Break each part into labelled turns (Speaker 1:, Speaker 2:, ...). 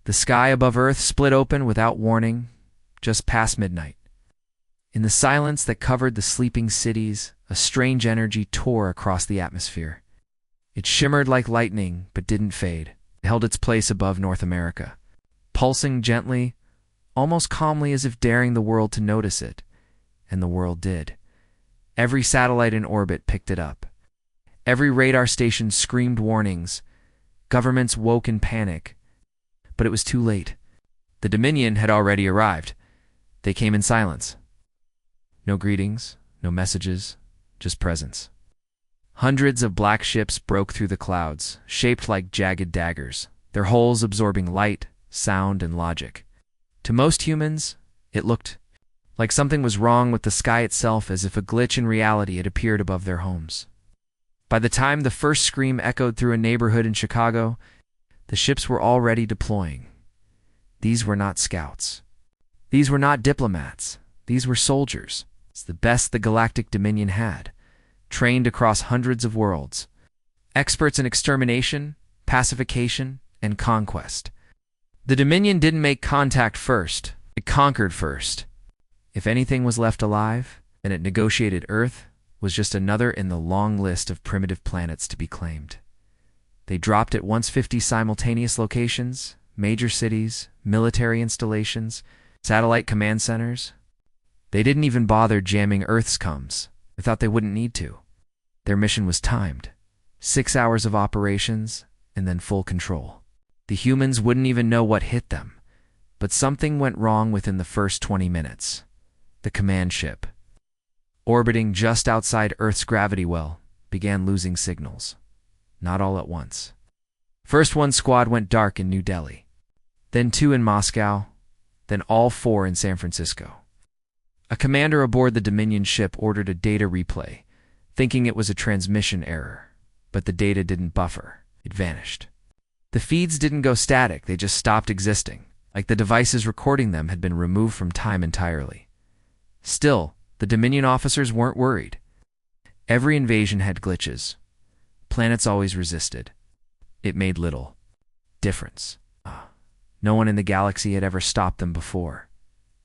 Speaker 1: The sky above Earth split open without warning, just past midnight. In the silence that covered the sleeping cities, a strange energy tore across the atmosphere. It shimmered like lightning, but didn't fade. It held its place above North America, pulsing gently, almost calmly, as if daring the world to notice it. And the world did. Every satellite in orbit picked it up. Every radar station screamed warnings. Governments woke in panic. But it was too late. The Dominion had already arrived. They came in silence. No greetings, no messages, just presence. Hundreds of black ships broke through the clouds, shaped like jagged daggers, their hulls absorbing light, sound, and logic. To most humans, it looked like something was wrong with the sky itself, as if a glitch in reality had appeared above their homes. By the time the first scream echoed through a neighborhood in Chicago, the ships were already deploying. These were not scouts. These were not diplomats. These were soldiers. It's the best the Galactic Dominion had, trained across hundreds of worlds. Experts in extermination, pacification, and conquest. The Dominion didn't make contact first. It conquered first. If anything was left alive, then it negotiated Earth was just another in the long list of primitive planets to be claimed. They dropped at once 50 simultaneous locations, major cities, military installations, satellite command centers. They didn't even bother jamming Earth's comms. They thought they wouldn't need to. Their mission was timed. 6 hours of operations, and then full control. The humans wouldn't even know what hit them. But something went wrong within the first 20 minutes. The command ship, orbiting just outside Earth's gravity well, began losing signals. Not all at once. First one squad went dark in New Delhi, then 2 in Moscow, then all 4 in San Francisco. A commander aboard the Dominion ship ordered a data replay, thinking it was a transmission error, but the data didn't buffer. It vanished. The feeds didn't go static, they just stopped existing, like the devices recording them had been removed from time entirely. Still, the Dominion officers weren't worried. Every invasion had glitches. Planets always resisted. It made little difference. No one in the galaxy had ever stopped them before.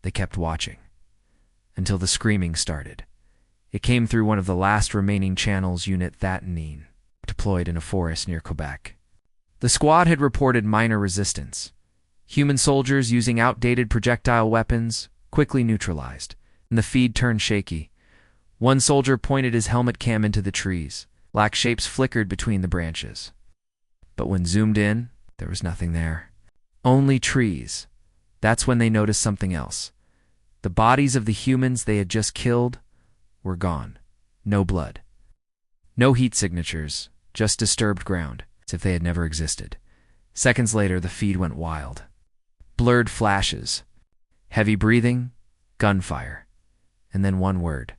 Speaker 1: They kept watching. Until the screaming started. It came through one of the last remaining channels, Unit Thatanine, deployed in a forest near Quebec. The squad had reported minor resistance. Human soldiers using outdated projectile weapons, quickly neutralized, and the feed turned shaky. One soldier pointed his helmet cam into the trees. Black shapes flickered between the branches. But when zoomed in, there was nothing there. Only trees. That's when they noticed something else. The bodies of the humans they had just killed were gone. No blood. No heat signatures, just disturbed ground, as if they had never existed. Seconds later, the feed went wild. Blurred flashes, heavy breathing, gunfire, and then one word.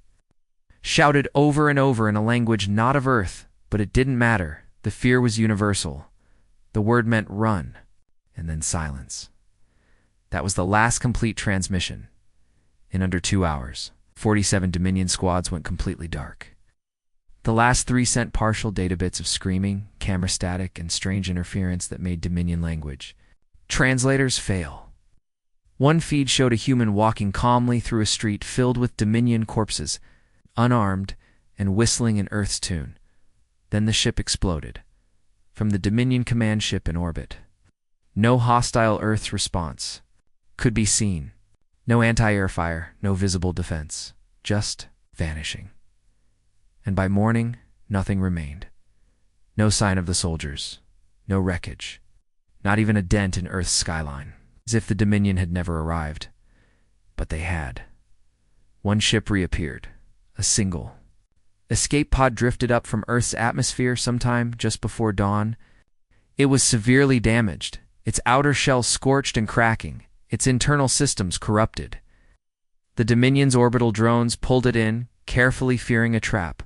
Speaker 1: Shouted over and over in a language not of Earth, but it didn't matter. The fear was universal. The word meant run, and then silence. That was the last complete transmission. In under 2 hours, 47 Dominion squads went completely dark. The last 3 sent partial data bits of screaming, camera static, and strange interference that made Dominion language. Translators fail. One feed showed a human walking calmly through a street filled with Dominion corpses, unarmed and whistling in Earth's tune. Then the ship exploded. From the Dominion command ship in orbit. No hostile Earth's response could be seen. No anti-air fire, no visible defense. Just vanishing. And by morning, nothing remained. No sign of the soldiers. No wreckage. Not even a dent in Earth's skyline. As if the Dominion had never arrived. But they had. One ship reappeared. A single. Escape pod drifted up from Earth's atmosphere sometime just before dawn. It was severely damaged, its outer shell scorched and cracking, its internal systems corrupted. The Dominion's orbital drones pulled it in, carefully fearing a trap.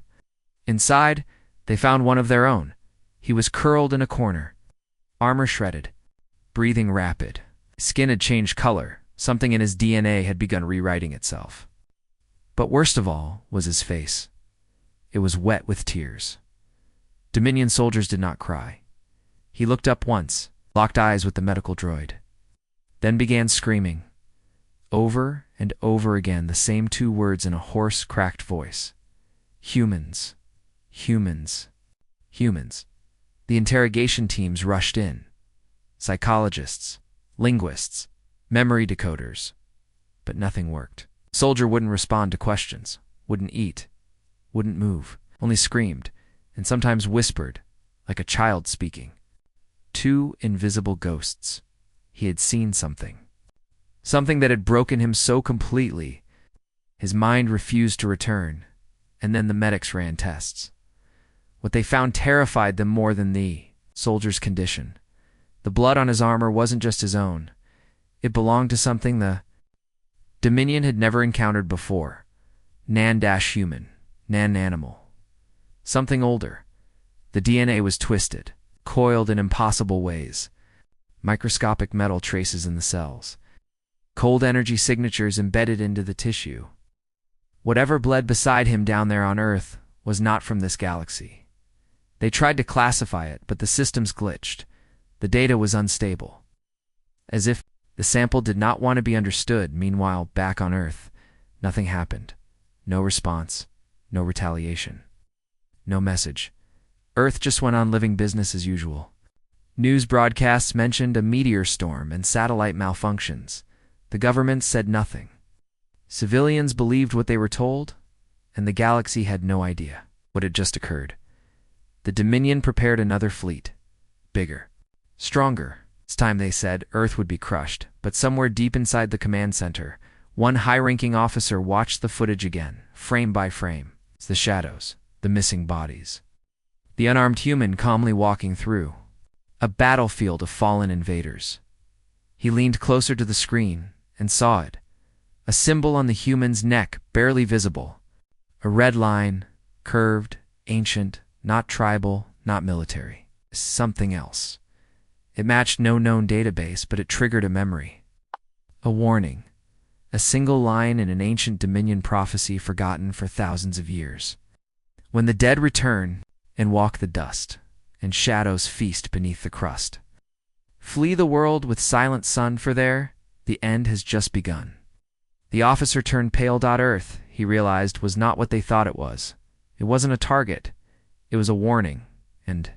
Speaker 1: Inside, they found one of their own. He was curled in a corner, armor shredded, breathing rapid. Skin had changed color. Something in his DNA had begun rewriting itself. But worst of all was his face. It was wet with tears. Dominion soldiers did not cry. He looked up once, locked eyes with the medical droid. then began screaming. Over and over again, the same two words in a hoarse, cracked voice. Humans. Humans. Humans. The interrogation teams rushed in. Psychologists, linguists, memory decoders. But nothing worked. The soldier wouldn't respond to questions, wouldn't eat, wouldn't move, only screamed, and sometimes whispered, like a child speaking. Two invisible ghosts. He had seen something. Something that had broken him so completely, his mind refused to return, and then the medics ran tests. What they found terrified them more than the soldier's condition. The blood on his armor wasn't just his own. It belonged to something the Dominion had never encountered before. Nan-human, nan-animal. Something older. The DNA was twisted, coiled in impossible ways. Microscopic metal traces in the cells. Cold energy signatures embedded into the tissue. Whatever bled beside him down there on Earth was not from this galaxy. They tried to classify it, but the systems glitched. The data was unstable. As if the sample did not want to be understood. Meanwhile, back on Earth, nothing happened. No response, no retaliation, no message. Earth just went on living business as usual. News broadcasts mentioned a meteor storm and satellite malfunctions. The government said nothing. Civilians believed what they were told, and the galaxy had no idea what had just occurred. The Dominion prepared another fleet. Bigger. Stronger. It's time, they said, Earth would be crushed. But somewhere deep inside the command center, one high-ranking officer watched the footage again, frame by frame. It's the shadows, the missing bodies. The unarmed human calmly walking through. A battlefield of fallen invaders. He leaned closer to the screen and saw it. A symbol on the human's neck, barely visible. A red line, curved, ancient, not tribal, not military. Something else. It matched no known database, but it triggered a memory. A warning. A single line in an ancient Dominion prophecy forgotten for thousands of years. When the dead return and walk the dust, and shadows feast beneath the crust. Flee the world with silent sun, for there, the end has just begun. The officer turned pale. Earth, he realized, was not what they thought it was. It wasn't a target. It was a warning, and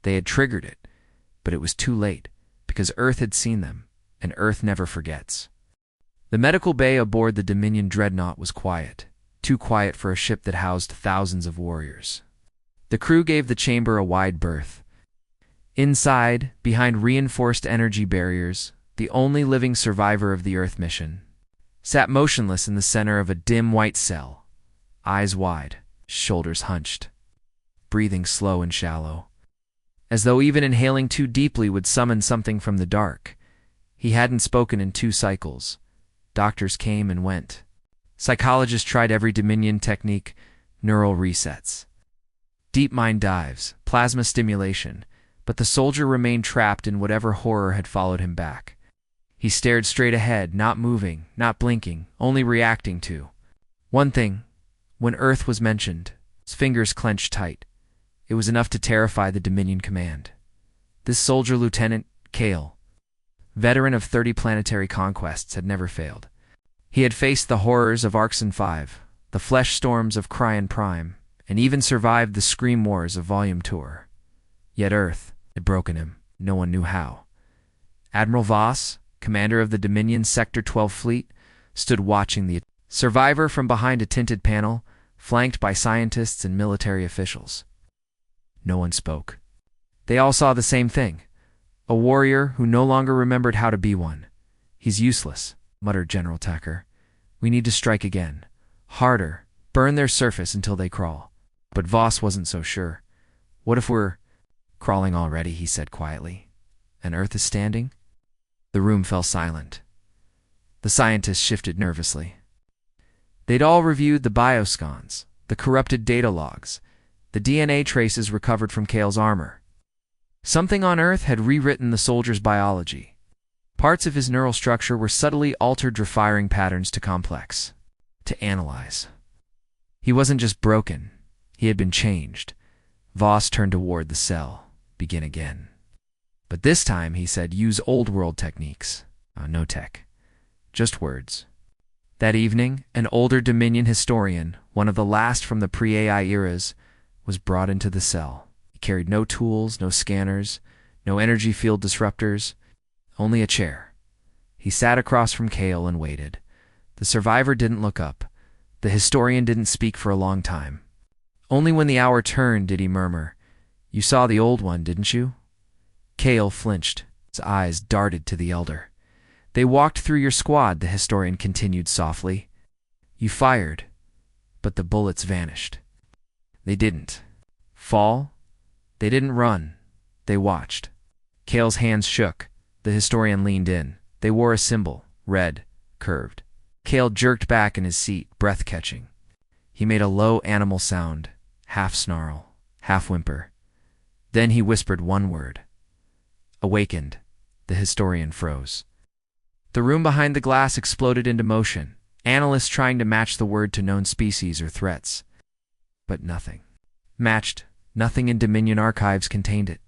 Speaker 1: they had triggered it. But it was too late, because Earth had seen them, and Earth never forgets. The medical bay aboard the Dominion dreadnought was quiet, too quiet for a ship that housed thousands of warriors. The crew gave the chamber a wide berth. Inside, behind reinforced energy barriers, the only living survivor of the Earth mission sat motionless in the center of a dim white cell, eyes wide, shoulders hunched, breathing slow and shallow. As though even inhaling too deeply would summon something from the dark. He hadn't spoken in 2 cycles. Doctors came and went. Psychologists tried every Dominion technique, neural resets, deep mind dives, plasma stimulation, but the soldier remained trapped in whatever horror had followed him back. He stared straight ahead, not moving, not blinking, only reacting to one thing. When Earth was mentioned, his fingers clenched tight. It was enough to terrify the Dominion command. This soldier, Lieutenant Kale, veteran of 30 planetary conquests, had never failed. He had faced the horrors of Arxon 5, the flesh storms of Cryon Prime, and even survived the scream wars of Volume Tour. Yet Earth had broken him. No one knew how. Admiral Voss, commander of the Dominion Sector 12 fleet, stood watching the survivor from behind a tinted panel, flanked by scientists and military officials. No one spoke. They all saw the same thing. A warrior who no longer remembered how to be one. He's useless, muttered General Tucker. We need to strike again. Harder. Burn their surface until they crawl. But Voss wasn't so sure. What if we're crawling already, he said quietly. And Earth is standing? The room fell silent. The scientists shifted nervously. They'd all reviewed the bioscans, the corrupted data logs, the DNA traces recovered from Kale's armor. Something on Earth had rewritten the soldier's biology. Parts of his neural structure were subtly altered, firing patterns to complex, to analyze. He wasn't just broken, he had been changed. Voss turned toward the cell. Begin again. But this time, he said, use old world techniques. No tech. Just words. That evening, an older Dominion historian, one of the last from the pre-AI eras, was brought into the cell. He carried no tools, no scanners, no energy field disruptors, only a chair. He sat across from Kale and waited. The survivor didn't look up. The historian didn't speak for a long time. Only when the hour turned did he murmur, "You saw the old one, didn't you?" Kale flinched. His eyes darted to the elder. "They walked through your squad," the historian continued softly. "You fired, but the bullets vanished. They didn't fall. They didn't run. They watched." Kale's hands shook. The historian leaned in. They wore a symbol, red, curved. Kale jerked back in his seat, breath catching. He made a low animal sound, half snarl, half whimper. Then he whispered one word. "Awakened." The historian froze. The room behind the glass exploded into motion, analysts trying to match the word to known species or threats. But nothing matched. Nothing in Dominion archives contained it.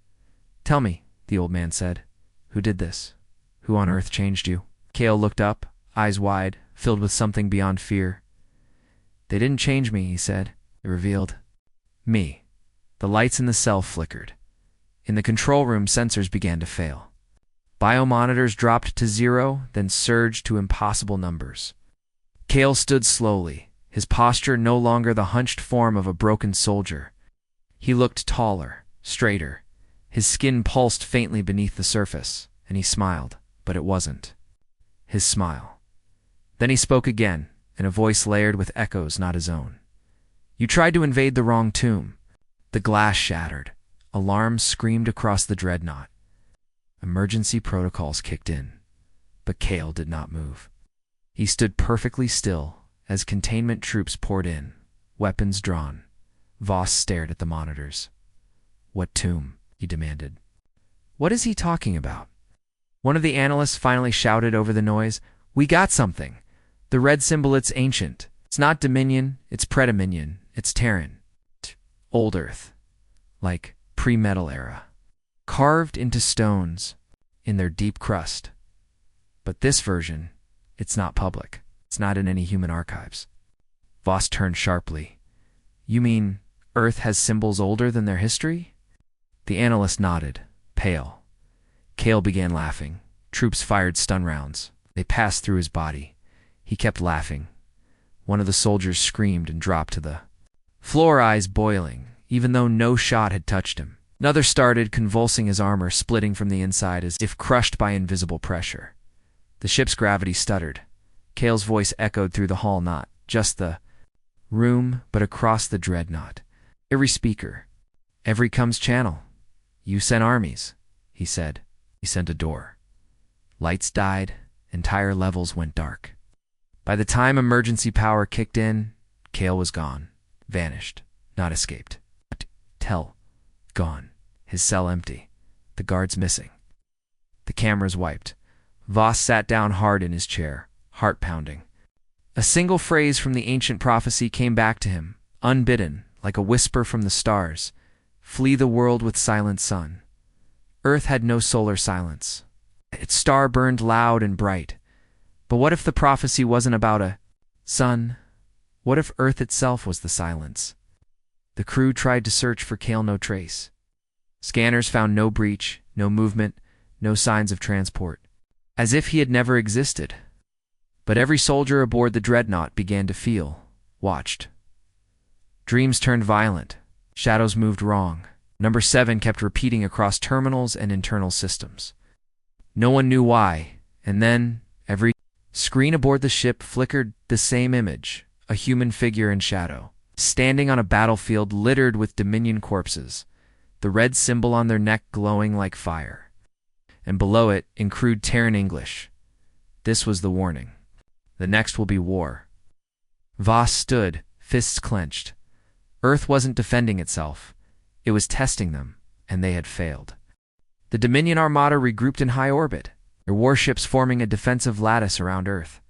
Speaker 1: "Tell me," the old man said. "Who did this? Who on earth changed you?" Kale looked up, eyes wide, filled with something beyond fear. "They didn't change me," he said. "They revealed me." The lights in the cell flickered. In the control room, sensors began to fail. Biomonitors dropped to 0, then surged to impossible numbers. Kale stood slowly, his posture no longer the hunched form of a broken soldier. He looked taller, straighter. His skin pulsed faintly beneath the surface, and he smiled, but it wasn't his smile. Then he spoke again, in a voice layered with echoes not his own. "You tried to invade the wrong tomb." The glass shattered. Alarms screamed across the dreadnought. Emergency protocols kicked in, but Kale did not move. He stood perfectly still as containment troops poured in, weapons drawn. Voss stared at the monitors. "What tomb?" he demanded. "What is he talking about?" One of the analysts finally shouted over the noise. "We got something. The red symbol, it's ancient. It's not Dominion, it's Predominion, it's Terran. Old Earth. Like pre-metal era. Carved into stones in their deep crust. But this version, it's not public. It's not in any human archives." Voss turned sharply. "You mean Earth has symbols older than their history?" The analyst nodded, pale. Kale began laughing. Troops fired stun rounds. They passed through his body. He kept laughing. One of the soldiers screamed and dropped to the floor, eyes boiling, even though no shot had touched him. Another started convulsing, his armor splitting from the inside as if crushed by invisible pressure. The ship's gravity stuttered. Kale's voice echoed through the hall, not just the room, but across the dreadnought. Every speaker, every comms channel. "You sent armies," he said. He sent a door. Lights died. Entire levels went dark. By the time emergency power kicked in, Kale was gone. Vanished. Not escaped. Gone. His cell empty. The guards missing. The cameras wiped. Voss sat down hard in his chair, heart pounding. A single phrase from the ancient prophecy came back to him, unbidden, like a whisper from the stars. "Flee the world with silent sun." Earth had no solar silence. Its star burned loud and bright. But what if the prophecy wasn't about a sun? What if Earth itself was the silence? The crew tried to search for Kale, no trace. Scanners found no breach, no movement, no signs of transport. As if he had never existed. But every soldier aboard the dreadnought began to feel, watched. Dreams turned violent. Shadows moved wrong. Number 7 kept repeating across terminals and internal systems. No one knew why, and then every screen aboard the ship flickered the same image, a human figure in shadow, standing on a battlefield littered with Dominion corpses, the red symbol on their neck glowing like fire. And below it, in crude Terran English, this was the warning. The next will be war. Voss stood, fists clenched. Earth wasn't defending itself. It was testing them, and they had failed. The Dominion Armada regrouped in high orbit, their warships forming a defensive lattice around Earth.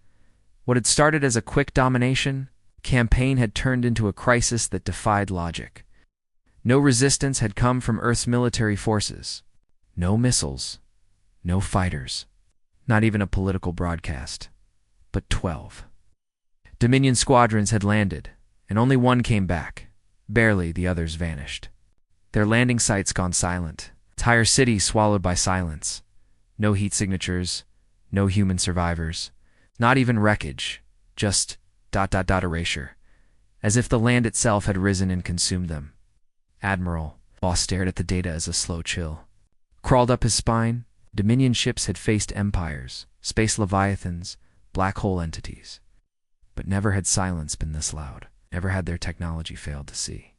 Speaker 1: What had started as a quick domination campaign had turned into a crisis that defied logic. No resistance had come from Earth's military forces. No missiles. No fighters. Not even a political broadcast, but 12. Dominion squadrons had landed, and only one came back. Barely, the others vanished. Their landing sites gone silent. Entire cities swallowed by silence. No heat signatures, no human survivors, not even wreckage, just ... erasure, as if the land itself had risen and consumed them. Admiral Voss stared at the data as a slow chill. Crawled up his spine. Dominion ships had faced empires, space leviathans, black hole entities. But never had silence been this loud. Never had their technology failed to see.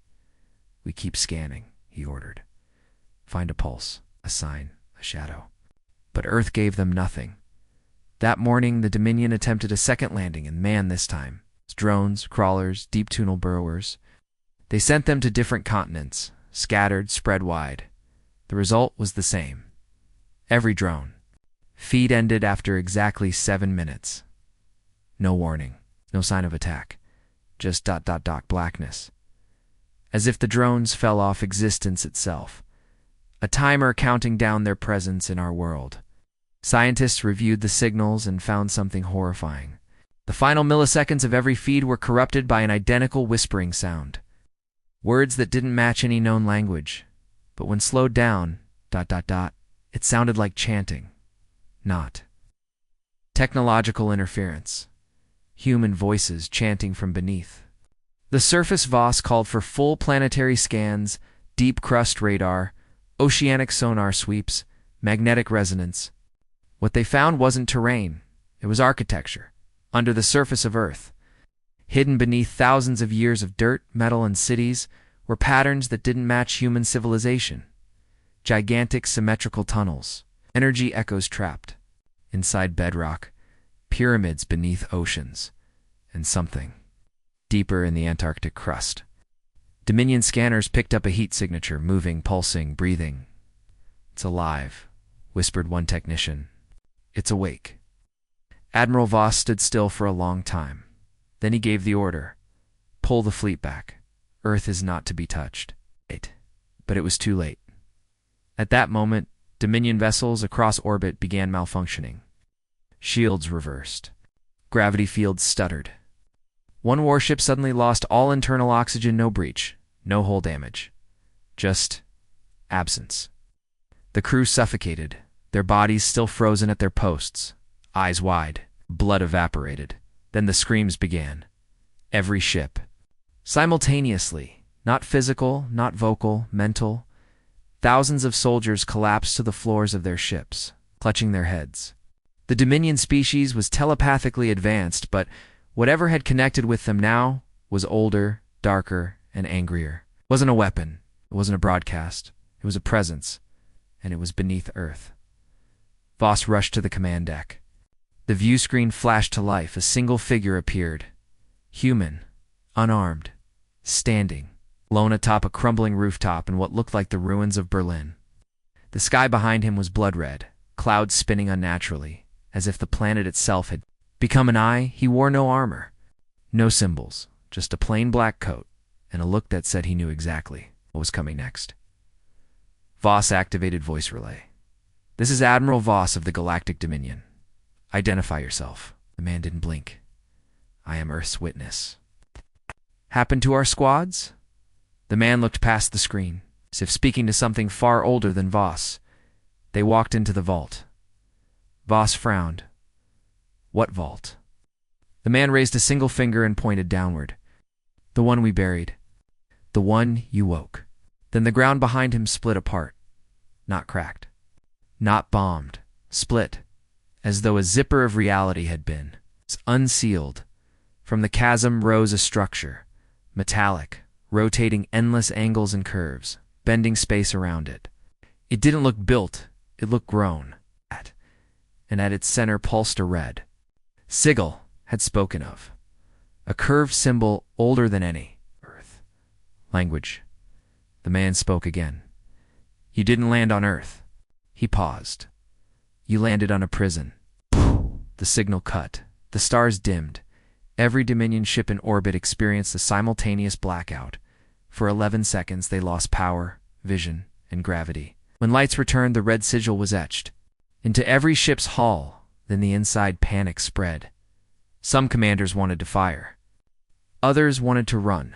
Speaker 1: "We keep scanning," he ordered. "Find a pulse, a sign, a shadow." But Earth gave them nothing. That morning, the Dominion attempted a second landing, and manned this time. Drones, crawlers, deep tunnel burrowers. They sent them to different continents, scattered, spread wide. The result was the same. Every drone. Feed ended after exactly 7 minutes. No warning, no sign of attack, just ... blackness. As if the drones fell off existence itself. A timer counting down their presence in our world. Scientists reviewed the signals and found something horrifying. The final milliseconds of every feed were corrupted by an identical whispering sound. Words that didn't match any known language. But when slowed down, ... it sounded like chanting. Not technological interference. Human voices chanting from beneath. The surface Voss called for full planetary scans, deep crust radar, oceanic sonar sweeps, magnetic resonance. What they found wasn't terrain. It was architecture, under the surface of Earth. Hidden beneath thousands of years of dirt, metal, and cities were patterns that didn't match human civilization. Gigantic symmetrical tunnels, energy echoes trapped. Inside bedrock, pyramids beneath oceans, and something deeper in the Antarctic crust. Dominion scanners picked up a heat signature, moving, pulsing, breathing. "It's alive," whispered one technician. "It's awake." Admiral Voss stood still for a long time. Then he gave the order. "Pull the fleet back. Earth is not to be touched." But it was too late. At that moment, Dominion vessels across orbit began malfunctioning. Shields reversed. Gravity fields stuttered. One warship suddenly lost all internal oxygen, no breach, no hull damage. Just absence. The crew suffocated, their bodies still frozen at their posts, eyes wide, blood evaporated. Then the screams began. Every ship. Simultaneously, not physical, not vocal, mental. Thousands of soldiers collapsed to the floors of their ships, clutching their heads. The Dominion species was telepathically advanced, but whatever had connected with them now was older, darker, and angrier. It wasn't a weapon. It wasn't a broadcast. It was a presence, and it was beneath Earth. Voss rushed to the command deck. The view screen flashed to life. A single figure appeared. Human, unarmed, standing, alone atop a crumbling rooftop in what looked like the ruins of Berlin. The sky behind him was blood red, clouds spinning unnaturally, as if the planet itself had become an eye. He wore no armor, no symbols, just a plain black coat, and a look that said he knew exactly what was coming next. Voss activated voice relay. "This is Admiral Voss of the Galactic Dominion. Identify yourself." The man didn't blink. "I am Earth's witness." "Happened to our squads?" The man looked past the screen, as if speaking to something far older than Voss. They walked into the vault. Voss frowned. "What vault?" The man raised a single finger and pointed downward. "The one we buried. The one you woke." Then the ground behind him split apart. Not cracked. Not bombed. Split. As though a zipper of reality had been. It's unsealed. From the chasm rose a structure. Metallic. Rotating endless angles and curves. Bending space around it. It didn't look built. It looked grown. And at its center pulsed a red. Sigil had spoken of. A curved symbol older than any. Earth. Language. The man spoke again. "You didn't land on Earth." He paused. "You landed on a prison." The signal cut. The stars dimmed. Every Dominion ship in orbit experienced a simultaneous blackout. For 11 seconds they lost power, vision, and gravity. When lights returned, the red sigil was etched into every ship's hull, Then the inside panic spread. Some commanders wanted to fire. Others wanted to run.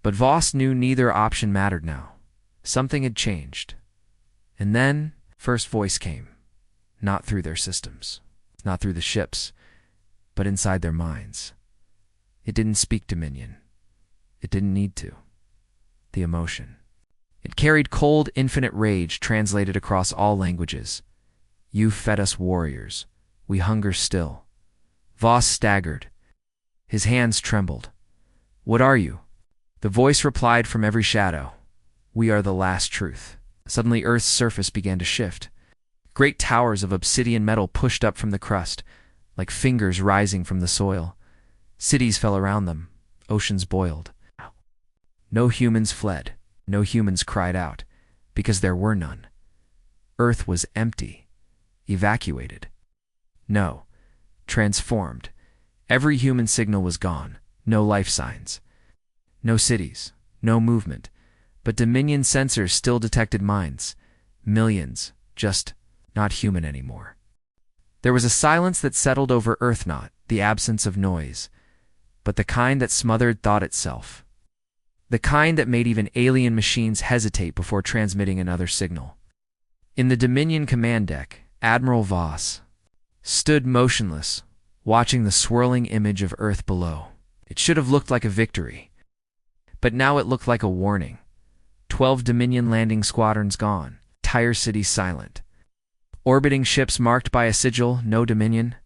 Speaker 1: But Voss knew neither option mattered now. Something had changed. And then, first voice came. Not through their systems, not through the ships, but inside their minds. It didn't speak Dominion. It didn't need to. The emotion. It carried cold, infinite rage translated across all languages. You fed us warriors. We hunger still. Voss staggered. His hands trembled. What are you? The voice replied from every shadow. We are the last truth. Suddenly Earth's surface began to shift. Great towers of obsidian metal pushed up from the crust, like fingers rising from the soil. Cities fell around them. Oceans boiled. No humans fled. No humans cried out, because there were none. Earth was empty. Evacuated. No. Transformed. Every human signal was gone. No life signs. No cities. No movement. But Dominion sensors still detected minds. Millions. Just not human anymore. There was a silence that settled over Earth-not, the absence of noise, but the kind that smothered thought itself. The kind that made even alien machines hesitate before transmitting another signal. In the Dominion command deck, Admiral Voss stood motionless, watching the swirling image of Earth below. It should have looked like a victory, but now it looked like a warning. 12 Dominion landing squadrons gone, entire cities silent. Orbiting ships marked by a sigil, no Dominion.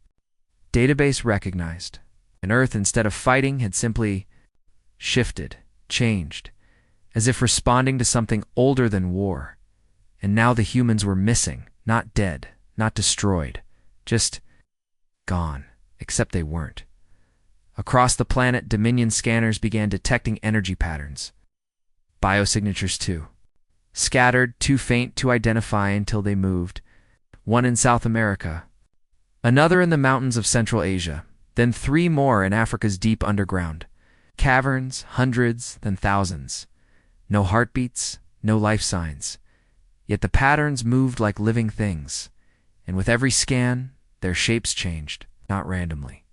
Speaker 1: Database recognized. And Earth, instead of fighting, had simply shifted, changed, as if responding to something older than war. And now the humans were missing, not dead, not destroyed, just gone, except they weren't. Across the planet, Dominion scanners began detecting energy patterns. Biosignatures too. Scattered, too faint to identify until they moved. One in South America, another in the mountains of Central Asia, then 3 more in Africa's deep underground. Caverns, hundreds, then thousands. No heartbeats, no life signs. Yet the patterns moved like living things, and with every scan, their shapes changed, not randomly.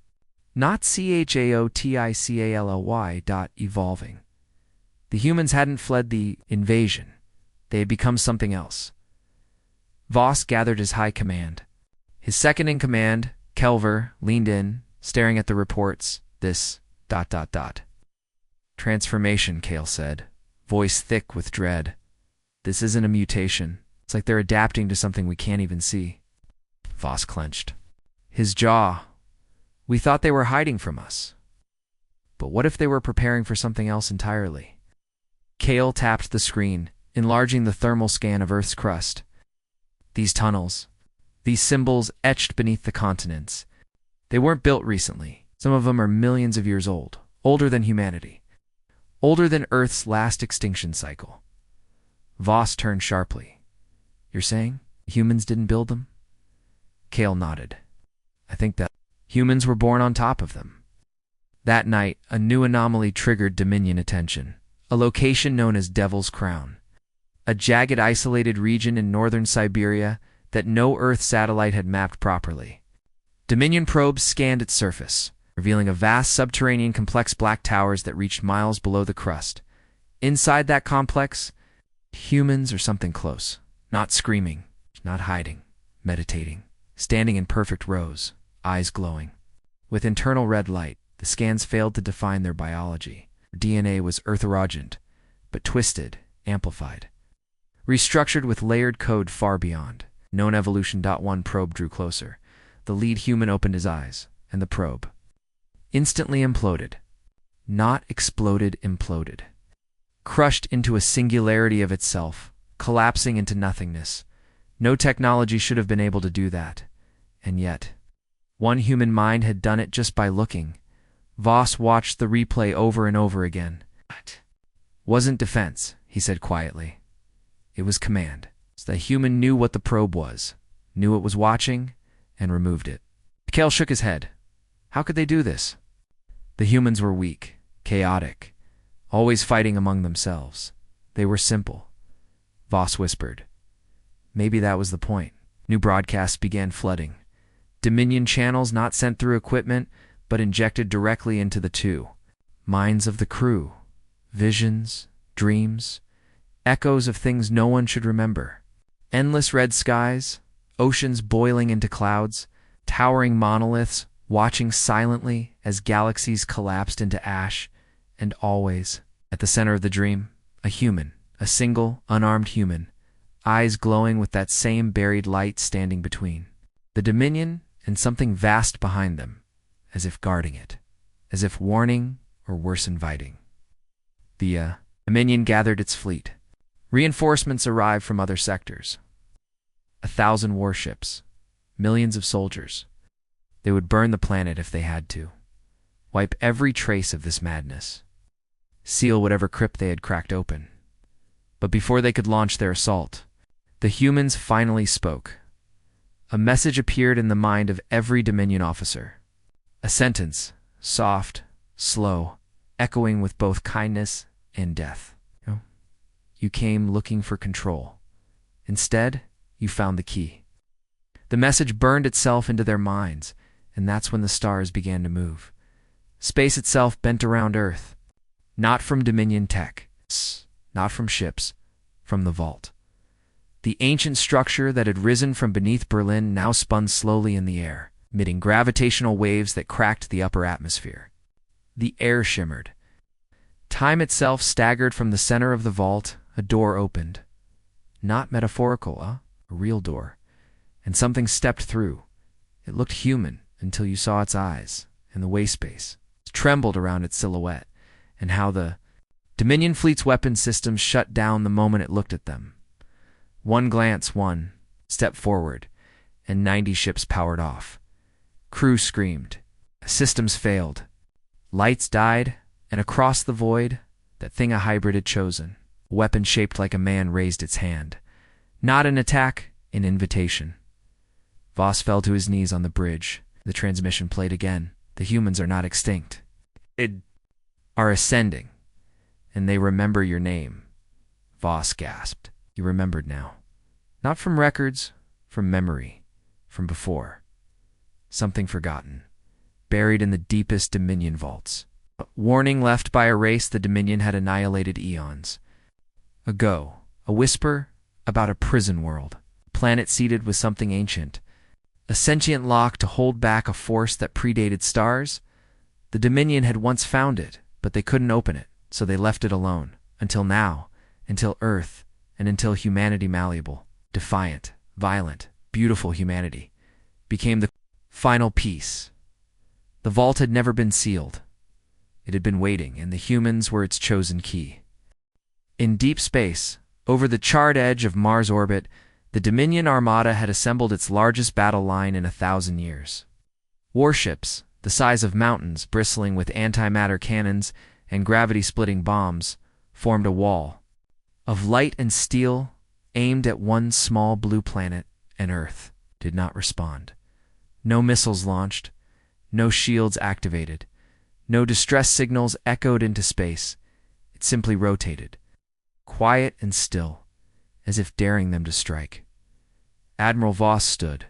Speaker 1: Not evolving. The humans hadn't fled the invasion. They had become something else. Voss gathered his high command. His second-in-command, Kelver, leaned in, staring at the reports. This... Transformation, Kale said, voice thick with dread. This isn't a mutation. It's like they're adapting to something we can't even see. Voss clenched. His jaw. We thought they were hiding from us. But what if they were preparing for something else entirely? Kale tapped the screen, enlarging the thermal scan of Earth's crust. These tunnels, these symbols etched beneath the continents. They weren't built recently. Some of them are millions of years old, older than humanity, older than Earth's last extinction cycle. Voss turned sharply. You're saying humans didn't build them? Kale nodded. I think that humans were born on top of them. That night, a new anomaly triggered Dominion attention. A location known as Devil's Crown. A jagged, isolated region in northern Siberia that no Earth satellite had mapped properly. Dominion probes scanned its surface, revealing a vast subterranean complex black towers that reached miles below the crust. Inside that complex, humans or something close. Not screaming, not hiding, meditating, standing in perfect rows, eyes glowing. With internal red light, the scans failed to define their biology. DNA was Earth-orogent, but twisted, amplified. Restructured with layered code far beyond. Known evolution.1 probe drew closer. The lead human opened his eyes, and the probe instantly imploded. Not exploded, imploded. Crushed into a singularity of itself, collapsing into nothingness. No technology should have been able to do that. And yet, one human mind had done it just by looking. Voss watched the replay over and over again. What? Wasn't defense, he said quietly. It was command. So the human knew what the probe was, knew it was watching, and removed it. Kale shook his head. How could they do this? The humans were weak, chaotic, always fighting among themselves. They were simple. Voss whispered. Maybe that was the point. New broadcasts began flooding. Dominion channels not sent through equipment, but injected directly into the two. Minds of the crew, visions, dreams, echoes of things no one should remember. Endless red skies, oceans boiling into clouds, towering monoliths watching silently as galaxies collapsed into ash, and always, at the center of the dream, a human, a single, unarmed human, eyes glowing with that same buried light standing between. The Dominion and something vast behind them, as if guarding it, as if warning or worse inviting. The Dominion gathered its fleet. Reinforcements arrived from other sectors. 1,000 warships, millions of soldiers. They would burn the planet if they had to, wipe every trace of this madness, seal whatever crypt they had cracked open. But before they could launch their assault, the humans finally spoke. A message appeared in the mind of every Dominion officer. A sentence, soft, slow, echoing with both kindness and death. You came looking for control. Instead, you found the key. The message burned itself into their minds, and that's when the stars began to move. Space itself bent around Earth. Not from Dominion tech, not from ships, from the vault. The ancient structure that had risen from beneath Berlin now spun slowly in the air, emitting gravitational waves that cracked the upper atmosphere. The air shimmered. Time itself staggered from the center of the vault. A door opened. Not metaphorical, a real door. And something stepped through. It looked human until you saw its eyes and the waist space. It trembled around its silhouette, and how the Dominion fleet's weapon systems shut down the moment it looked at them. One glance, one step forward, and 90 ships powered off. Crew screamed. Systems failed. Lights died, and across the void, that thing a hybrid had chosen. A weapon shaped like a man raised its hand. Not an attack, an invitation. Voss fell to his knees on the bridge. The transmission played again. The humans are not extinct. They are ascending, and they remember your name. Voss gasped. He remembered now. Not from records, from memory, from before. Something forgotten, buried in the deepest Dominion vaults. A warning left by a race the Dominion had annihilated eons ago. A whisper about a prison world, a planet seeded with something ancient. A sentient lock to hold back a force that predated stars. The Dominion had once found it, but they couldn't open it, so they left it alone. Until now, until Earth, and until humanity malleable, defiant, violent, beautiful humanity, became the final piece. The vault had never been sealed. It had been waiting, and the humans were its chosen key. In deep space, over the charred edge of Mars' orbit, the Dominion Armada had assembled its largest battle line in 1,000 years. Warships, the size of mountains, bristling with antimatter cannons and gravity-splitting bombs, formed a wall of light and steel aimed at one small blue planet, and Earth did not respond. No missiles launched, no shields activated, no distress signals echoed into space. It simply rotated, quiet and still, as if daring them to strike. Admiral Voss stood.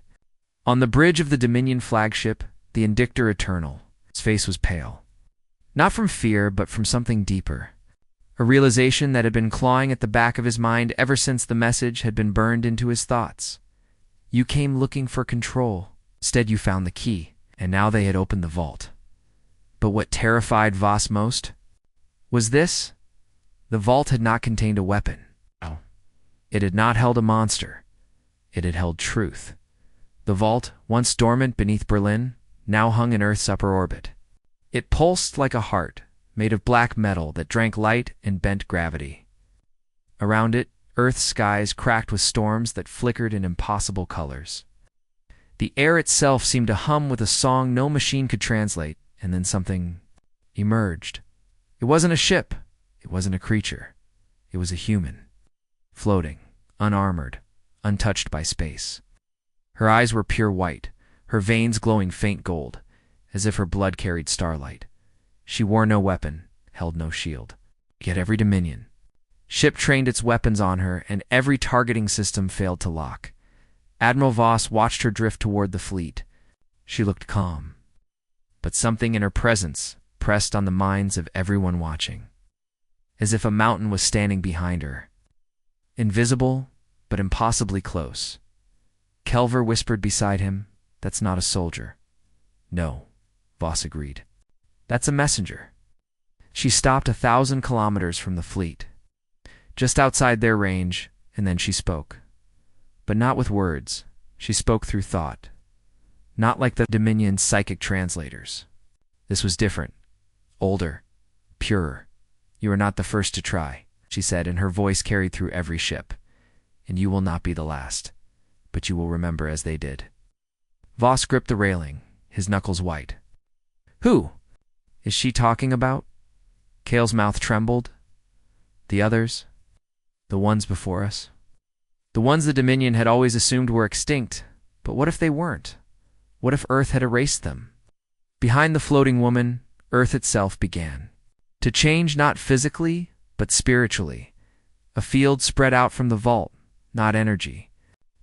Speaker 1: On the bridge of the Dominion flagship, the Indictor Eternal. His face was pale. Not from fear, but from something deeper. A realization that had been clawing at the back of his mind ever since the message had been burned into his thoughts. You came looking for control. Instead, you found the key, and now they had opened the vault. But what terrified Voss most was this. The vault had not contained a weapon. No. It had not held a monster. It had held truth. The vault, once dormant beneath Berlin, now hung in Earth's upper orbit. It pulsed like a heart, made of black metal that drank light and bent gravity. Around it, Earth's skies cracked with storms that flickered in impossible colors. The air itself seemed to hum with a song no machine could translate, and then something emerged. It wasn't a ship. It wasn't a creature. It was a human, floating, unarmored, untouched by space. Her eyes were pure white, her veins glowing faint gold, as if her blood carried starlight. She wore no weapon, held no shield. Yet every Dominion ship trained its weapons on her, and every targeting system failed to lock. Admiral Voss watched her drift toward the fleet. She looked calm, but something in her presence pressed on the minds of everyone watching, as if a mountain was standing behind her. Invisible, but impossibly close. Kelver whispered beside him, "That's not a soldier." "No," Voss agreed. "That's a messenger." She stopped 1,000 kilometers from the fleet, just outside their range, and then she spoke. But not with words. She spoke through thought. Not like the Dominion's psychic translators. This was different. Older. Purer. "You are not the first to try," she said, and her voice carried through every ship. "And you will not be the last. But you will remember as they did." Voss gripped the railing, his knuckles white. "Who is she talking about?" Kale's mouth trembled. "The others? The ones before us? The ones the Dominion had always assumed were extinct. But what if they weren't? What if Earth had erased them?" Behind the floating woman, Earth itself began to change, not physically, but spiritually. A field spread out from the vault, not energy,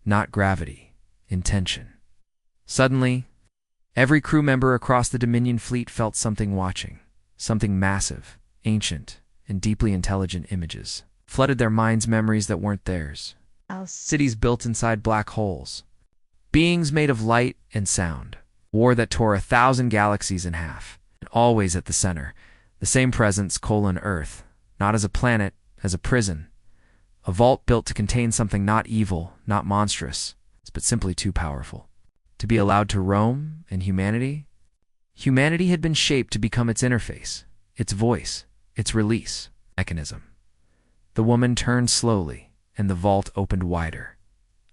Speaker 1: not gravity, intention. Suddenly, every crew member across the Dominion fleet felt something watching, something massive, ancient, and deeply intelligent. Images flooded their minds, memories that weren't theirs. Cities built inside black holes. Beings made of light and sound. War that tore 1,000 galaxies in half. And always at the center, the same presence, Earth. Not as a planet, as a prison. A vault built to contain something not evil, not monstrous, but simply too powerful. To be allowed to roam, and humanity? Humanity had been shaped to become its interface, its voice, its release mechanism. The woman turned slowly, and the vault opened wider.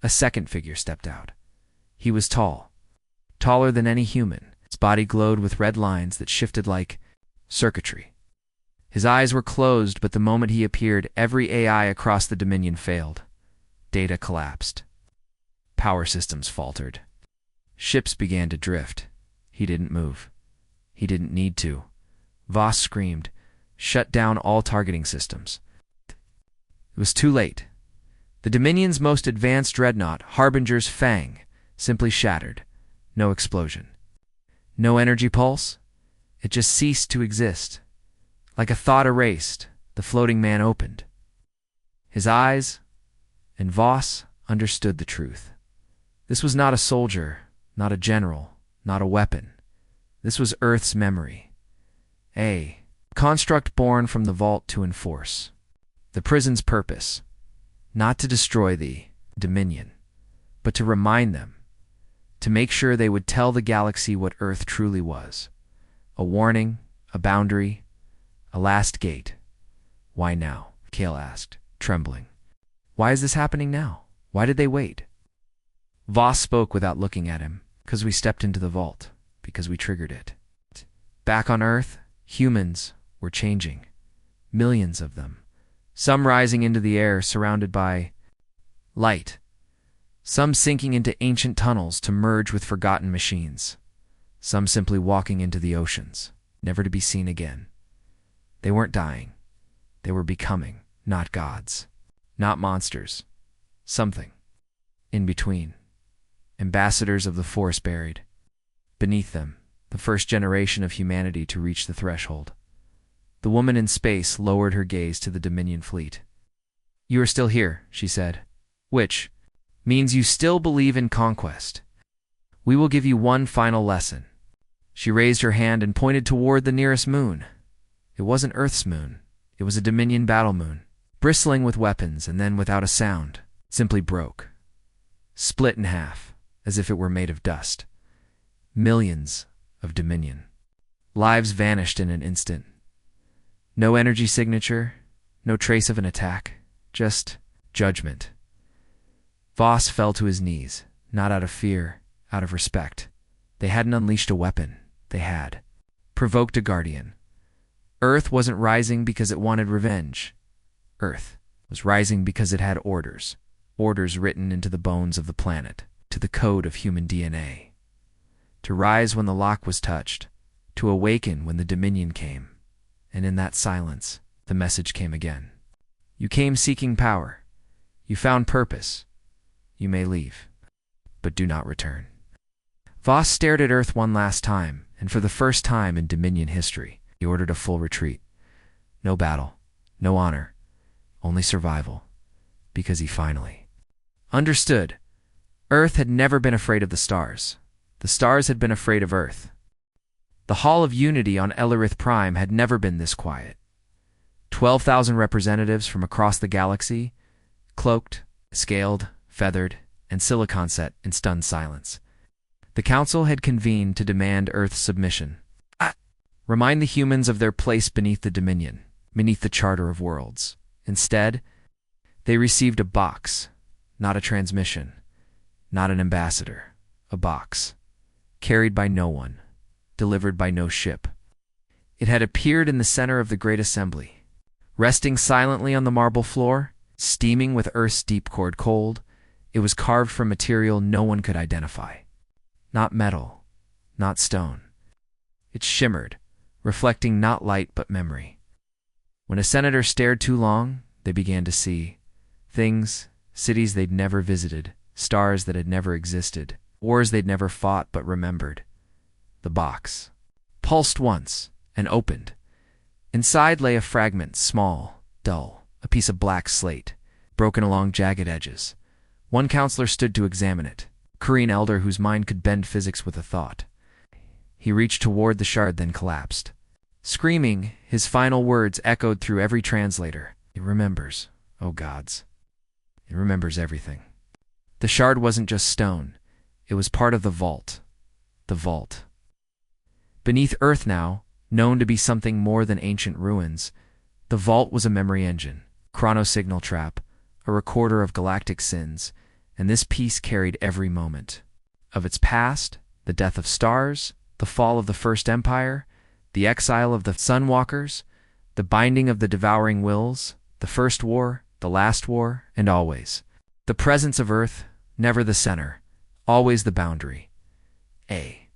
Speaker 1: A second figure stepped out. He was tall, taller than any human. His body glowed with red lines that shifted like circuitry. His eyes were closed, but the moment he appeared, every AI across the Dominion failed. Data collapsed. Power systems faltered. Ships began to drift. He didn't move. He didn't need to. Voss screamed, "Shut down all targeting systems." It was too late. The Dominion's most advanced dreadnought, Harbinger's Fang, simply shattered. No explosion. No energy pulse. It just ceased to exist. Like a thought erased, the floating man opened his eyes, and Voss understood the truth. This was not a soldier, not a general, not a weapon. This was Earth's memory. A construct born from the vault to enforce. The prison's purpose, not to destroy the Dominion, but to remind them, to make sure they would tell the galaxy what Earth truly was. A warning, a boundary, a last gate. "Why now?" Kale asked, trembling. "Why is this happening now? Why did they wait?" Voss spoke without looking at him. "Because we stepped into the vault. Because we triggered it." Back on Earth, humans were changing. Millions of them. Some rising into the air surrounded by light. Some sinking into ancient tunnels to merge with forgotten machines. Some simply walking into the oceans, never to be seen again. They weren't dying. They were becoming, not gods, not monsters. Something in between. Ambassadors of the Force buried. Beneath them, the first generation of humanity to reach the threshold. The woman in space lowered her gaze to the Dominion fleet. "You are still here," she said, "which means you still believe in conquest. We will give you one final lesson." She raised her hand and pointed toward the nearest moon. It wasn't Earth's moon. It was a Dominion battle moon, bristling with weapons, and then without a sound, simply broke. Split in half, as if it were made of dust. Millions of Dominion. Lives vanished in an instant. No energy signature, no trace of an attack, just judgment. Voss fell to his knees, not out of fear, out of respect. They hadn't unleashed a weapon. They had provoked a guardian. Earth wasn't rising because it wanted revenge. Earth was rising because it had orders. Orders written into the bones of the planet, to the code of human DNA. To rise when the lock was touched, to awaken when the Dominion came. And in that silence, the message came again. You came seeking power. You found purpose. You may leave, but do not return. Voss stared at Earth one last time, and for the first time in Dominion history, he ordered a full retreat. No battle, no honor, only survival, because he finally understood. Earth had never been afraid of the stars. The stars had been afraid of Earth. The Hall of Unity on Ellerith Prime had never been this quiet. 12,000 representatives from across the galaxy, cloaked, scaled, feathered, and silicon set in stunned silence. The Council had convened to demand Earth's submission. Remind the humans of their place beneath the Dominion, beneath the Charter of Worlds. Instead, they received a box, not a transmission, not an ambassador, a box, carried by no one, delivered by no ship. It had appeared in the center of the Great Assembly, resting silently on the marble floor, steaming with Earth's deep-cored cold. It was carved from material no one could identify. Not metal, not stone. It shimmered, reflecting not light but memory. When a senator stared too long, they began to see things, cities they'd never visited, stars that had never existed, wars they'd never fought but remembered. The box pulsed once and opened. Inside lay a fragment, small, dull, a piece of black slate, broken along jagged edges. One counselor stood to examine it, a Korean elder whose mind could bend physics with a thought. He reached toward the shard, then collapsed. Screaming, his final words echoed through every translator. It remembers, oh gods. It remembers everything. The shard wasn't just stone. It was part of the vault. The vault. Beneath Earth now, known to be something more than ancient ruins, the vault was a memory engine, chronosignal trap, a recorder of galactic sins, and this piece carried every moment. Of its past, the death of stars, the fall of the First Empire, the exile of the Sunwalkers, the binding of the devouring wills, the first war, the last war, and always. The presence of Earth, never the center, always the boundary. A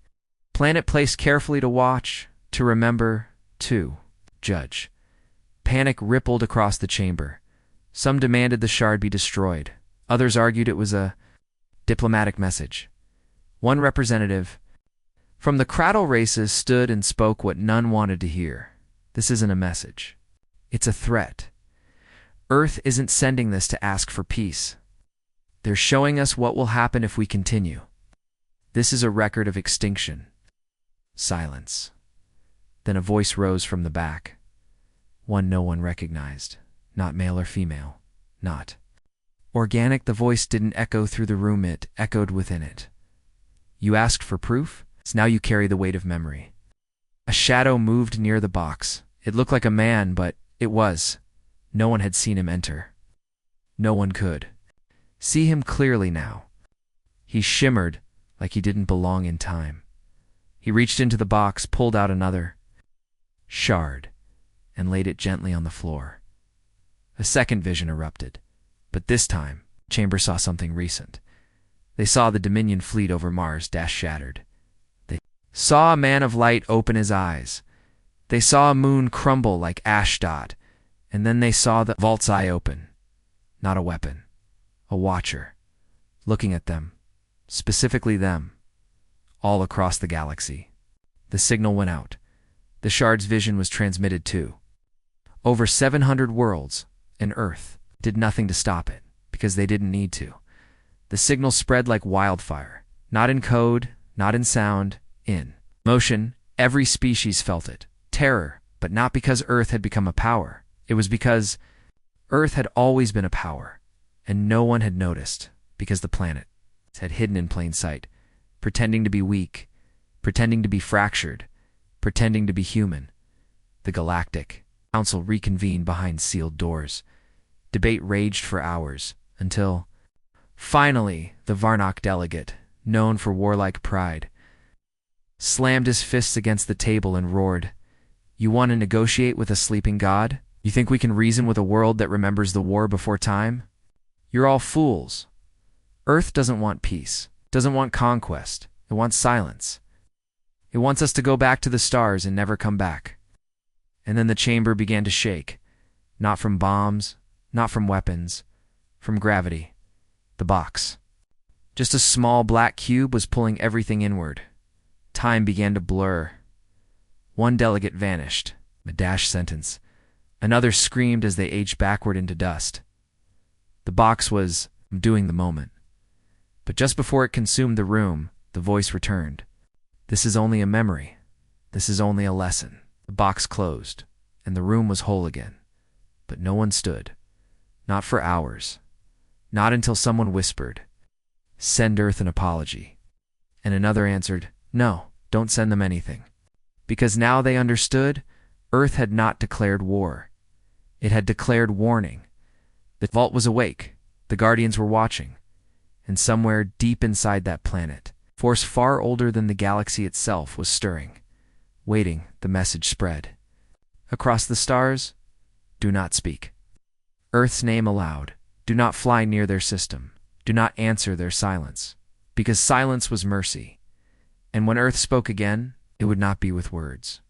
Speaker 1: planet placed carefully to watch, to remember, to judge. Panic rippled across the chamber. Some demanded the shard be destroyed. Others argued it was a diplomatic message. One representative from the Cradle races stood and spoke what none wanted to hear. This isn't a message. It's a threat. Earth isn't sending this to ask for peace. They're showing us what will happen if we continue. This is a record of extinction. Silence. Then a voice rose from the back. One no one recognized. Not male or female. Not organic. The voice didn't echo through the room. It echoed within it. You asked for proof? So now you carry the weight of memory. A shadow moved near the box. It looked like a man, but it was. No one had seen him enter. No one could see him clearly now. He shimmered like he didn't belong in time. He reached into the box, pulled out another shard, and laid it gently on the floor. A second vision erupted, but this time, the chamber saw something recent. They saw the Dominion fleet over Mars dash shattered. They saw a man of light open his eyes. They saw a moon crumble like Ashdod, and then they saw the vault's eye open. Not a weapon, a watcher, looking at them, specifically them, all across the galaxy. The signal went out. The shard's vision was transmitted too. Over 700 worlds, and Earth did nothing to stop it, because they didn't need to. The signal spread like wildfire, not in code, not in sound, in motion. Every species felt it. Terror, but not because Earth had become a power. It was because Earth had always been a power, and no one had noticed, because the planet had hidden in plain sight, pretending to be weak, pretending to be fractured, pretending to be human. The Galactic Council reconvened behind sealed doors. Debate raged for hours, until finally the Varnock delegate, known for warlike pride, slammed his fists against the table and roared, "You want to negotiate with a sleeping god? You think we can reason with a world that remembers the war before time? You're all fools. Earth doesn't want peace, doesn't want conquest. It wants silence. It wants us to go back to the stars and never come back." And then the chamber began to shake, not from bombs, not from weapons, from gravity. The box Just a small black cube was pulling everything inward. Time began to blur. One delegate vanished, a dashed sentence. Another screamed as they aged backward into dust. The box was doing the moment. But just before it consumed the room, the voice returned. This is only a memory. This is only a lesson. The box closed, and the room was whole again. But no one stood. Not for hours. Not until someone whispered, "Send Earth an apology." And another answered, "No, don't send them anything." Because now they understood, Earth had not declared war. It had declared warning. The vault was awake. The Guardians were watching. And somewhere deep inside that planet, force far older than the galaxy itself was stirring. Waiting, the message spread. Across the stars, do not speak. Earth's name aloud. Do not fly near their system. Do not answer their silence. Because silence was mercy. And when Earth spoke again, it would not be with words.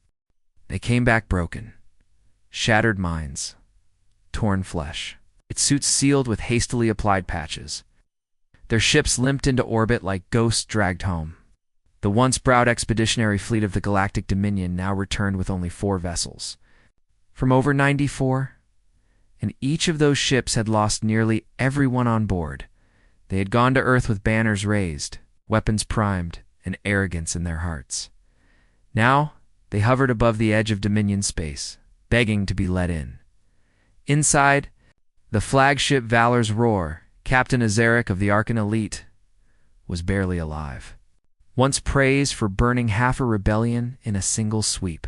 Speaker 1: They came back broken. Shattered minds. Torn flesh. Its suits sealed with hastily applied patches. Their ships limped into orbit like ghosts dragged home. The once proud expeditionary fleet of the Galactic Dominion now returned with only 4 vessels. From over 94, and each of those ships had lost nearly everyone on board. They had gone to Earth with banners raised, weapons primed, and arrogance in their hearts. Now, they hovered above the edge of Dominion space, begging to be let in. Inside, the flagship Valor's Roar, Captain Azaric of the Arkan Elite, was barely alive. Once praised for burning half a rebellion in a single sweep.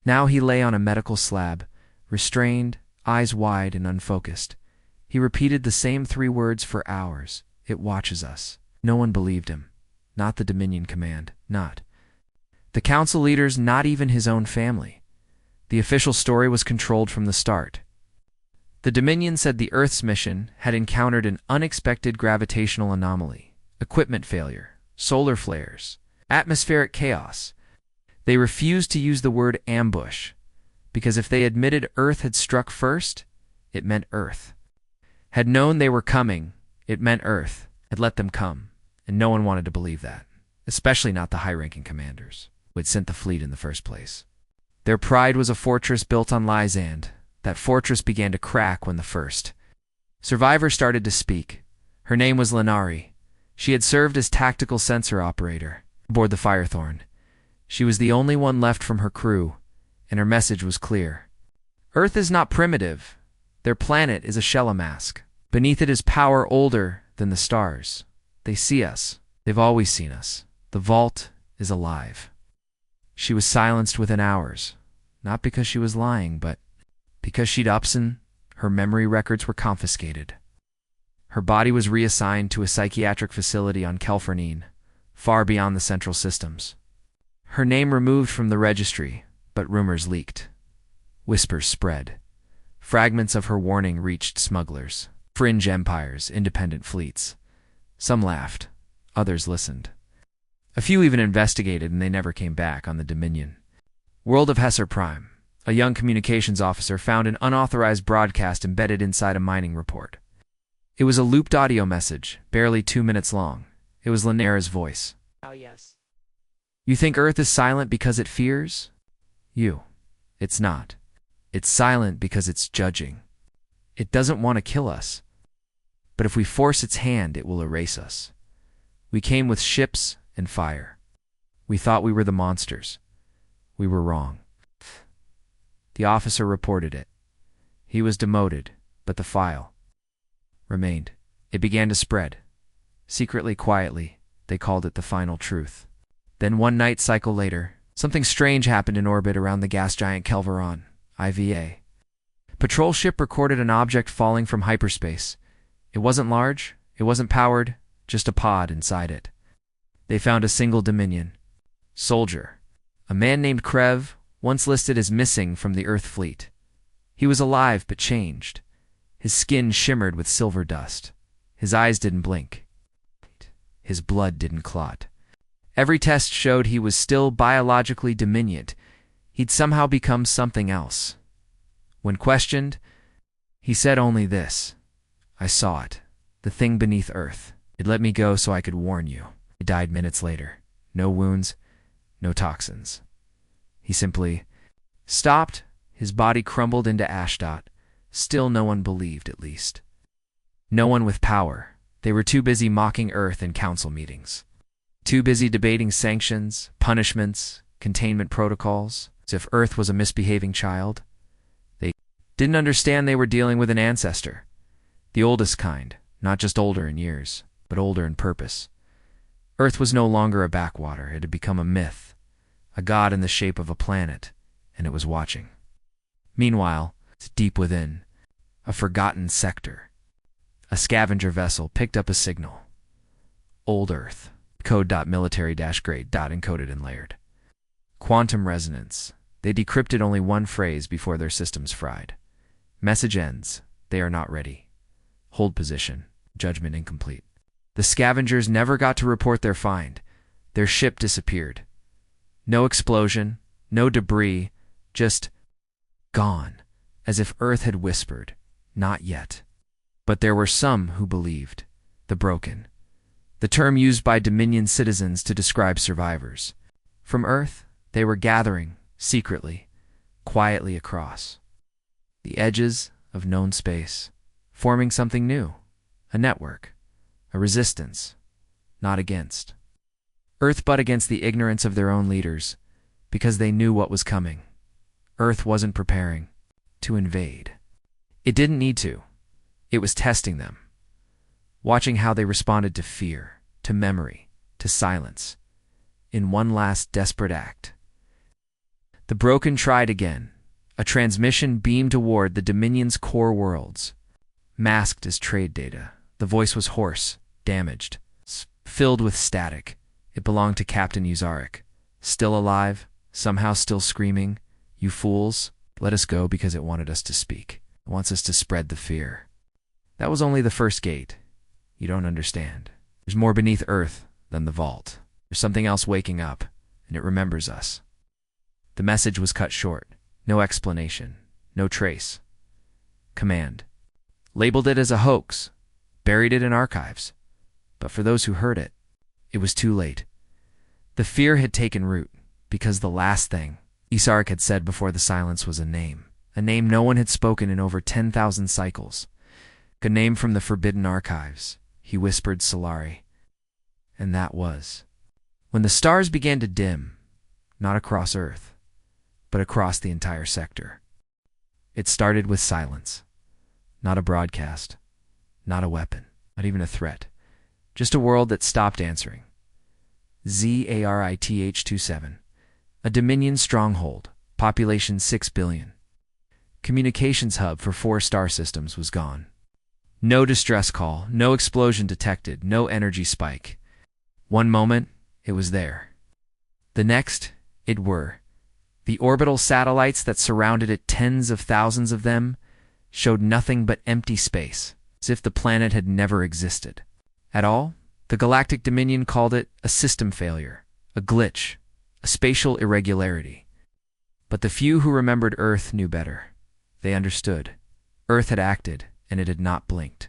Speaker 1: Now he lay on a medical slab, restrained, eyes wide and unfocused. He repeated the same 3 words for hours. It watches us. No one believed him. Not the Dominion Command. Not the Council leaders, not even his own family. The official story was controlled from the start. The Dominion said the Earth's mission had encountered an unexpected gravitational anomaly, equipment failure, solar flares, atmospheric chaos. They refused to use the word ambush, because if they admitted Earth had struck first, it meant Earth had known they were coming. It meant Earth had let them come, and no one wanted to believe that, especially not the high-ranking commanders who had sent the fleet in the first place. Their pride was a fortress built on Lyzand. That fortress began to crack when the first survivor started to speak. Her name was Lenari. She had served as tactical sensor operator aboard the Firethorn. She was the only one left from her crew, and her message was clear. Earth is not primitive. Their planet is a shell mask. Beneath it is power older than the stars. They see us. They've always seen us. The vault is alive. She was silenced within hours, not because she was lying, but because she'd Upson, her memory records were confiscated. Her body was reassigned to a psychiatric facility on Kelfernine, far beyond the central systems. Her name removed from the registry, but rumors leaked. Whispers spread. Fragments of her warning reached smugglers, fringe empires, independent fleets. Some laughed. Others listened. A few even investigated, and they never came back on the Dominion. World of Hesser Prime. A young communications officer found an unauthorized broadcast embedded inside a mining report. It was a looped audio message, barely 2 minutes long. It was Lenara's voice.
Speaker 2: Oh, yes.
Speaker 1: You think Earth is silent because it fears? It's not. It's silent because it's judging. It doesn't want to kill us. But if we force its hand, it will erase us. We came with ships and fire. We thought we were the monsters. We were wrong. The officer reported it. He was demoted, but the file remained. It began to spread. Secretly, quietly, they called it the final truth. Then one night cycle later, something strange happened in orbit around the gas giant Kelveron, IVA. Patrol ship recorded an object falling from hyperspace. It wasn't large, it wasn't powered, just a pod inside it. They found a single Dominion soldier, a man named Krev, once listed as missing from the Earth fleet. He was alive but changed. His skin shimmered with silver dust. His eyes didn't blink. His blood didn't clot. Every test showed he was still biologically Dominion. He'd somehow become something else. When questioned, he said only this: I saw it, the thing beneath Earth. It let me go so I could warn you. He died minutes later. No wounds, no toxins. He simply stopped. His body crumbled into ash. Still no one believed, at least. No one with power. They were too busy mocking Earth in council meetings. Too busy debating sanctions, punishments, containment protocols, as if Earth was a misbehaving child. They didn't understand they were dealing with an ancestor. The oldest kind, not just older in years, but older in purpose. Earth was no longer a backwater. It had become a myth, a god in the shape of a planet, and it was watching. Meanwhile, deep within, a forgotten sector, a scavenger vessel picked up a signal. Old Earth. Code.military-grade. Encoded and layered. Quantum resonance. They decrypted only one phrase before their systems fried. Message ends. They are not ready. Hold position. Judgment incomplete. The scavengers never got to report their find. Their ship disappeared. No explosion, no debris, just gone, as if Earth had whispered, not yet. But there were some who believed. The broken. The term used by Dominion citizens to describe survivors. From Earth, they were gathering, secretly, quietly across the edges of known space, forming something new, a network, a resistance, not against. Earth but against the ignorance of their own leaders, because they knew what was coming. Earth wasn't preparing to invade. It didn't need to. It was testing them, watching how they responded to fear, to memory, to silence, in one last desperate act. The broken tried again. A transmission beamed toward the Dominion's core worlds. Masked as trade data, the voice was hoarse, damaged, filled with static. It belonged to Captain Uzaric. Still alive, somehow still screaming, "You fools, let us go because it wanted us to speak. It wants us to spread the fear." That was only the first gate. You don't understand. There's more beneath Earth than the vault. There's something else waking up, and it remembers us. The message was cut short. No explanation. No trace. Command. Labeled it as a hoax. Buried it in archives. But for those who heard it, it was too late. The fear had taken root, because the last thing Uzaric had said before the silence was a name no one had spoken in over 10,000 cycles. A name from the forbidden archives, he whispered Solari. And that was when the stars began to dim, not across Earth, but across the entire sector. It started with silence. Not a broadcast, not a weapon, not even a threat. Just a world that stopped answering. ZARITH-27. A Dominion stronghold, population 6 billion. Communications hub for 4 star systems was gone. No distress call, no explosion detected, no energy spike. One moment, it was there. The next, it were. The orbital satellites that surrounded it, tens of thousands of them, showed nothing but empty space, as if the planet had never existed. At all, the Galactic Dominion called it a system failure, a glitch, a spatial irregularity. But the few who remembered Earth knew better. They understood. Earth had acted, and it had not blinked.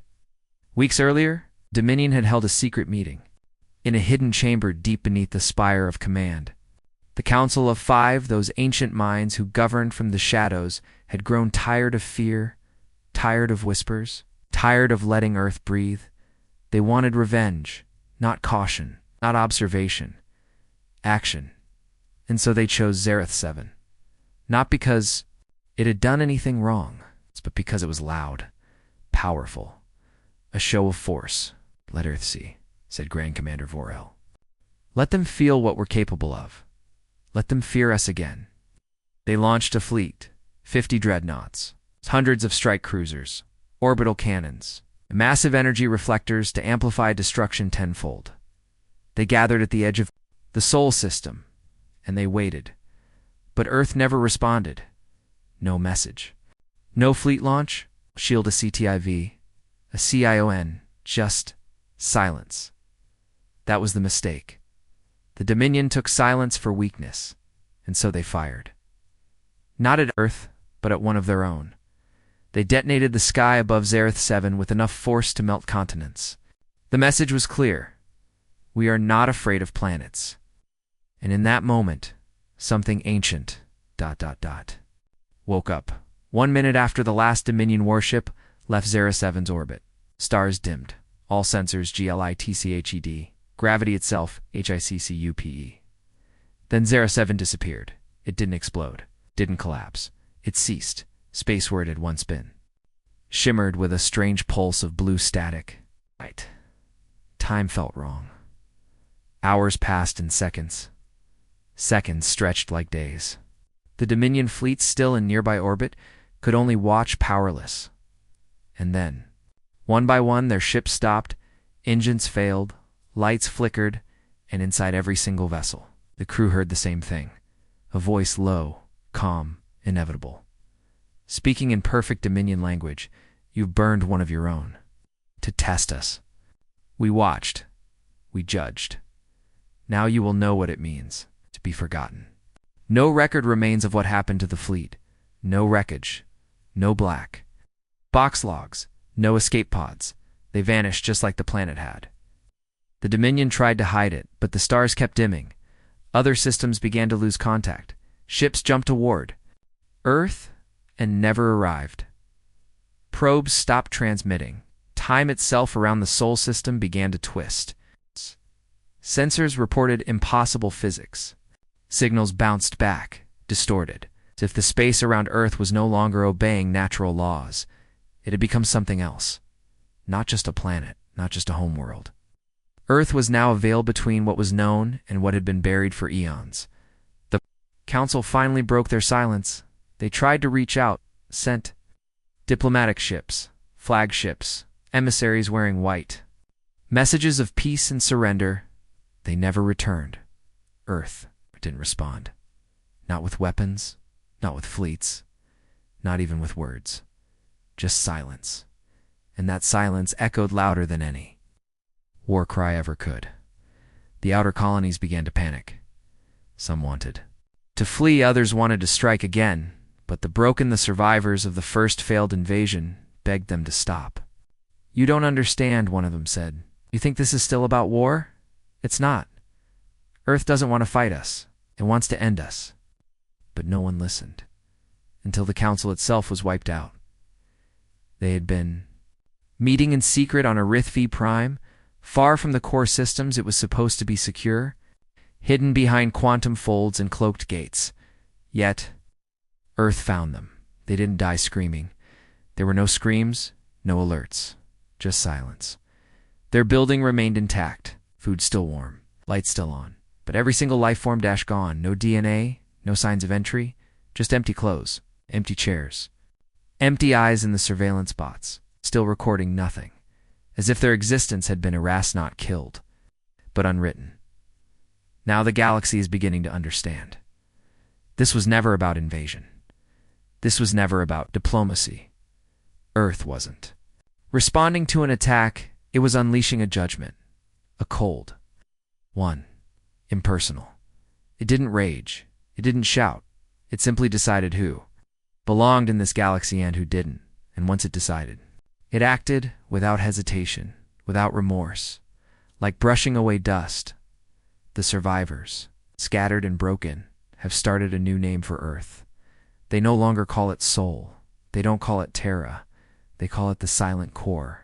Speaker 1: Weeks earlier, Dominion had held a secret meeting, in a hidden chamber deep beneath the spire of command. The Council of Five, those ancient minds who governed from the shadows, had grown tired of fear, tired of whispers, tired of letting Earth breathe. They wanted revenge, not caution, not observation, action. And so they chose Zareth 7. Not because it had done anything wrong, but because it was loud, powerful, a show of force. "Let Earth see," said Grand Commander Vorel. "Let them feel what we're capable of. Let them fear us again." They launched a fleet, 50 dreadnoughts, hundreds of strike cruisers, orbital cannons, massive energy reflectors to amplify destruction tenfold. They gathered at the edge of the Sol system, and they waited. But Earth never responded. No message. No fleet launch, shield a CTIV, a CION, just silence. That was the mistake. The Dominion took silence for weakness, and so they fired. Not at Earth, but at one of their own. They detonated the sky above Zareth 7 with enough force to melt continents. The message was clear. We are not afraid of planets. And in that moment, something ancient, ... woke up. 1 minute after the last Dominion warship left Zera 7's orbit. Stars dimmed. All sensors glitched. Gravity itself hiccupe. Then Zera 7 disappeared. It didn't explode. Didn't collapse. It ceased. Space where it had once been. Shimmered with a strange pulse of blue static. Right. Time felt wrong. Hours passed in seconds. Seconds stretched like days. The Dominion fleet, still in nearby orbit, could only watch powerless. And then, one by one, their ships stopped, engines failed, lights flickered, and inside every single vessel, the crew heard the same thing. A voice low, calm, inevitable. Speaking in perfect Dominion language, "You've burned one of your own. To test us. We watched. We judged. Now you will know what it means to be forgotten." No record remains of what happened to the fleet. No wreckage. No black box logs. No escape pods. They vanished just like the planet had. The Dominion tried to hide it, but the stars kept dimming. Other systems began to lose contact. Ships jumped toward Earth and never arrived. Probes stopped transmitting. Time itself around the Sol system began to twist. Sensors reported impossible physics. Signals bounced back, distorted, as if the space around Earth was no longer obeying natural laws. It had become something else. Not just a planet, not just a homeworld. Earth was now a veil between what was known and what had been buried for eons. The Council finally broke their silence. They tried to reach out, sent diplomatic ships, flagships, emissaries wearing white. Messages of peace and surrender. They never returned. Earth didn't respond. Not with weapons, not with fleets, not even with words. Just silence. And that silence echoed louder than any war cry ever could. The outer colonies began to panic. Some wanted to flee, others wanted to strike again, but the survivors of the first failed invasion, begged them to stop. "You don't understand," one of them said. "You think this is still about war? It's not. Earth doesn't want to fight us. It wants to end us." But no one listened, until the Council itself was wiped out. They had been meeting in secret on Arith V Prime, far from the core systems it was supposed to be secure, hidden behind quantum folds and cloaked gates. Yet, Earth found them. They didn't die screaming. There were no screams, no alerts, just silence. Their building remained intact, food still warm, lights still on, but every single life form gone. No DNA, no signs of entry, just empty clothes, empty chairs, empty eyes in the surveillance bots, still recording nothing, as if their existence had been erased, not killed, but unwritten. Now the galaxy is beginning to understand. This was never about invasion. This was never about diplomacy. Earth wasn't responding to an attack. It was unleashing a judgment, a cold one, impersonal. It didn't rage. It didn't shout. It simply decided who belonged in this galaxy and who didn't. And once it decided, it acted without hesitation, without remorse, like brushing away dust. The survivors, scattered and broken, have started a new name for Earth. They no longer call it Sol. They don't call it Terra. They call it the Silent Core.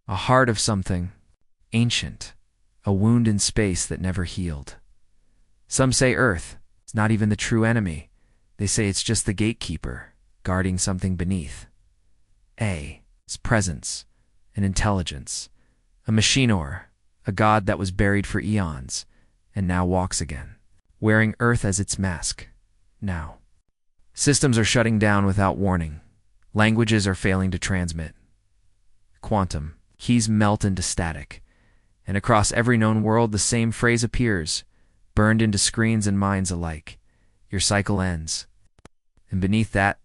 Speaker 1: A heart of something ancient, a wound in space that never healed. Some say Earth is not even the true enemy. They say it's just the gatekeeper, guarding something beneath. Its presence, an intelligence, a machinor, a god that was buried for eons, and now walks again, wearing Earth as its mask. Now, systems are shutting down without warning. Languages are failing to transmit. Quantum keys melt into static, and across every known world the same phrase appears, burned into screens and minds alike. Your cycle ends. And beneath that,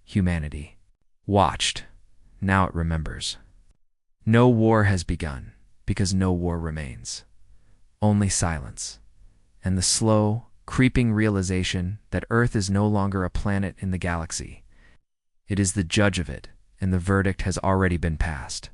Speaker 1: humanity. Watched. Now it remembers. No war has begun, because no war remains. Only silence, and the slow, creeping realization that Earth is no longer a planet in the galaxy. It is the judge of it, and the verdict has already been passed.